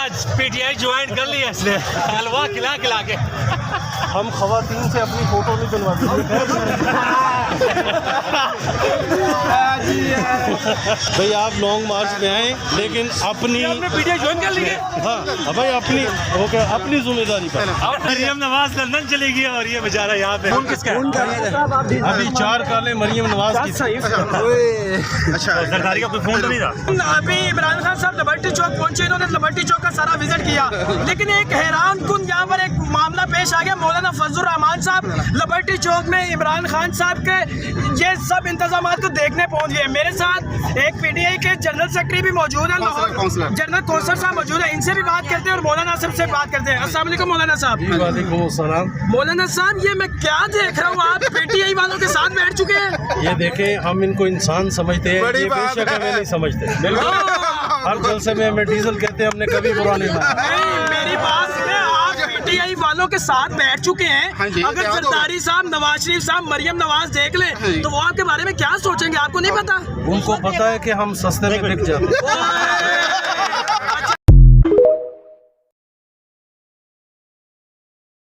आज PTI join कर लिया इसने, हलवा खिला खिला के। हम खवातीन से अपनी फोटो नहीं बनवाते। भाई आप लॉन्ग मार्च में आए, लेकिन अपनी पीटीआई ज्वाइन कर ली है। हाँ भाई अपनी ओके, अपनी जिम्मेदारी पर। अब मरियम नवाज लंदन चली गई और ये बेचारा यहाँ पे। किसका है? अभी 4 काले मरियम नवाज की। अच्छा, सरदारी का कोई फोन तो नहीं था। अभी इमरान खान साहब लिबर्टी चौक पहुंचे, इन्होंने लिबर्टी चौक का सारा विजिट किया, लेकिन एक हैरान कुन यहाँ पर एक मामला पेश आ गया। मौलाना फजलुर रहमान साहब लिबर्टी चौक में इमरान खान साहब के ये सब इंतजाम को देखने पहुंच गए। मेरे साथ एक पीटीआई के जनरल सेक्रेटरी भी मौजूद है, जनरल कौंसर साहब मौजूद है, इनसे भी बात करते हैं और मौलाना साहब से बात करते हैं। अस्सलाम वालेकुम मौलाना साहब। वालेकुम सलाम। मौलाना साहब, ये मैं क्या देख रहा हूँ, आप पीटीआई वालों के साथ बैठ चुके हैं। ये देखें, हम इनको इंसान समझते हैं, ये बेशक हमें नहीं समझते। हर जलसे में हमें डीजल कहते हैं, हमने कभी बुरा नहीं माना। नहीं, मेरी बात है, आप पीटीआई वालों के साथ बैठ चुके हैं। अगर जरदारी साहब, नवाज शरीफ साहब, मरियम नवाज देख लें तो वो आपके बारे में क्या सोचेंगे, आपको नहीं पता? उनको पता है कि हम सस्ते में बिक जाते हैं।